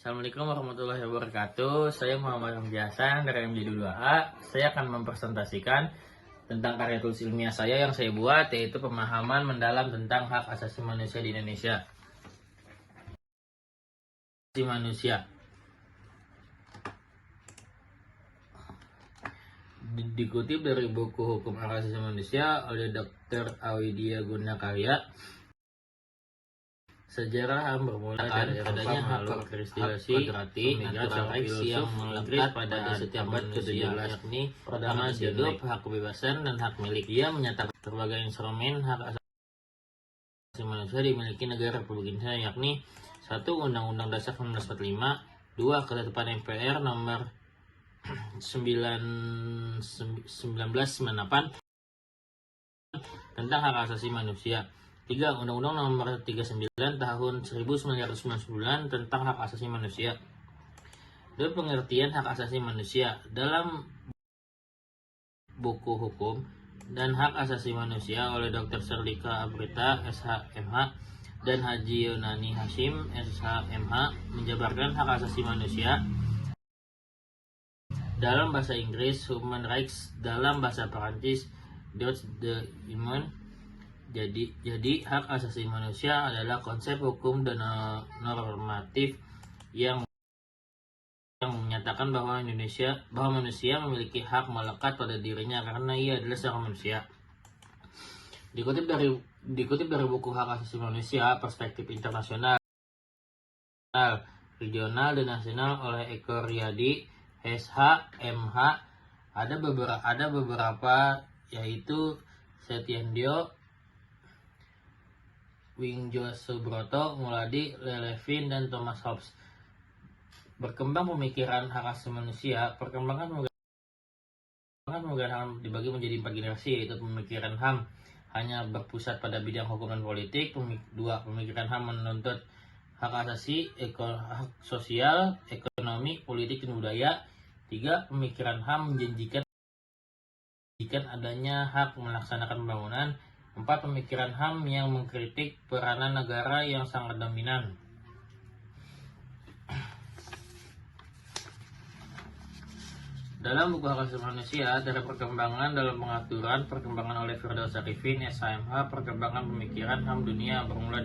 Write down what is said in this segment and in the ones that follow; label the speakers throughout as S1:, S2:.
S1: Assalamualaikum warahmatullahi wabarakatuh. Saya Muhammad Hamdi Hasan dari MJ2A. Saya akan mempresentasikan tentang karya tulis ilmiah saya yang saya buat, yaitu pemahaman mendalam tentang hak asasi manusia di Indonesia. Manusia dikutip dari buku Hukum Hak Asasi Manusia oleh Dr. Awidia Gunakarya. Sejarah HAM bermula dari adanya hak karakterisasi naturalisasi yang melekat pada setiap manusia, yakni pertama hidup, hak kebebasan, dan hak milik. Ia menyatakan berbagai instrumen hak asasi manusia dimiliki negara Republik Indonesia, yakni 1. Undang-Undang Dasar 1945, 2. Ketetapan MPR nomor 1998 tentang hak asasi manusia. 3. Undang-Undang Nomor 39 Tahun 1999 tentang hak asasi manusia. 2. Pengertian hak asasi manusia dalam buku Hukum dan Hak Asasi Manusia oleh Dr. Serdika Abrita, SH.MH, dan Haji Yunani Hashim, SH.MH, menjabarkan hak asasi manusia dalam bahasa Inggris, Human Rights, dalam bahasa Perancis, Droits de l'Homme. Jadi hak asasi manusia adalah konsep hukum dan normatif yang menyatakan bahwa manusia memiliki hak melekat pada dirinya karena ia adalah seorang manusia. Dikutip dari buku Hak Asasi Manusia, Perspektif Internasional, Regional dan Nasional oleh Eko Riyadi, SH.MH, ada beberapa yaitu Setyendio, Wingjo Subroto, Muladi, Lelevin, dan Thomas Hobbes. Berkembang pemikiran hak asasi manusia. Perkembangan HAM dibagi menjadi 4 generasi, yaitu pemikiran HAM hanya berpusat pada bidang hukum dan politik. 2. Pemikiran HAM menuntut hak asasi, hak sosial, ekonomi, politik, dan budaya. 3. Pemikiran HAM menjanjikan adanya hak melaksanakan pembangunan. 4. Pemikiran HAM yang mengkritik peranan negara yang sangat dominan. Dalam buku Hak Asasi Manusia, ada perkembangan dalam pengaturan, perkembangan oleh Firdaus Arifin, SH.MH, perkembangan pemikiran HAM dunia bermula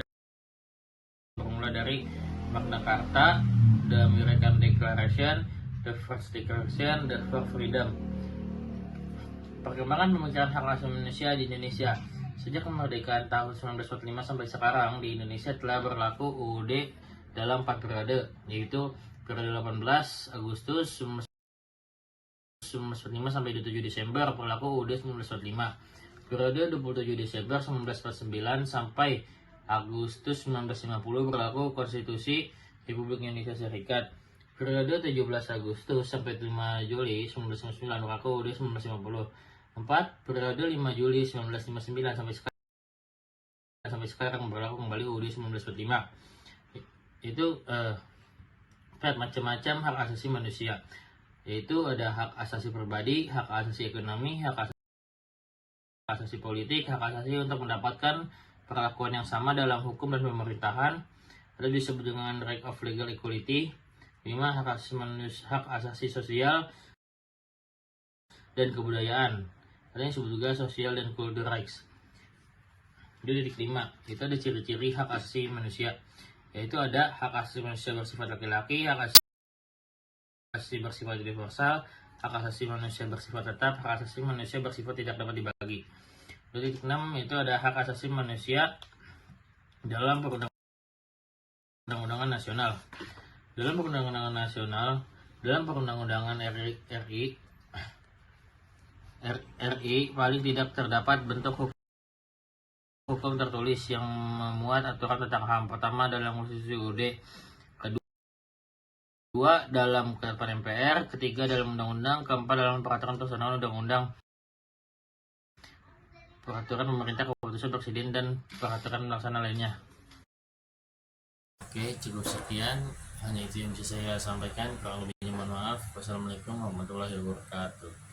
S1: dari Magna Carta, The American Declaration, The First Declaration, The First Freedom. Perkembangan pemikiran hak asasi manusia di Indonesia. Sejak kemerdekaan tahun 1945 sampai sekarang, di Indonesia telah berlaku UUD dalam 4 periode, yaitu periode 18 Agustus 1945 sampai 27 Desember berlaku UUD 1945. Periode 27 Desember 1949 sampai Agustus 1950 berlaku Konstitusi Republik Indonesia Serikat. Periode 17 Agustus sampai 5 Juli 1999 berlaku UUD 1950. 4. Periode 5 Juli 1959 sampai sekarang berlaku kembali UUD 1945. Itu macam-macam hak asasi manusia, yaitu ada hak asasi pribadi, hak asasi ekonomi, hak asasi politik, hak asasi untuk mendapatkan perlakuan yang sama dalam hukum dan pemerintahan, ada disebut dengan right of legal equality. 5. Hak asasi sosial dan kebudayaan, ada yang disebut juga social dan cultural rights. 5. Itu ada ciri-ciri hak asasi manusia, yaitu ada hak asasi manusia bersifat laki-laki, hak asasi bersifat universal, hak asasi manusia bersifat tetap, hak asasi manusia bersifat tidak dapat dibagi. 6. Itu ada hak asasi manusia dalam perundang-undangan nasional. Dalam perundang-undangan RI paling tidak terdapat bentuk hukum tertulis yang memuat aturan tentang HAM. Pertama, dalam Konstitusi UUD. Kedua, dalam ketetapan MPR. Ketiga, dalam undang-undang. Keempat, dalam peraturan personal undang-undang, peraturan pemerintah, keputusan presiden, dan peraturan pelaksana lainnya. Oke, cukup sekian. Hanya itu yang bisa saya sampaikan. Kalau lebihnya mohon maaf. Wassalamualaikum warahmatullahi wabarakatuh.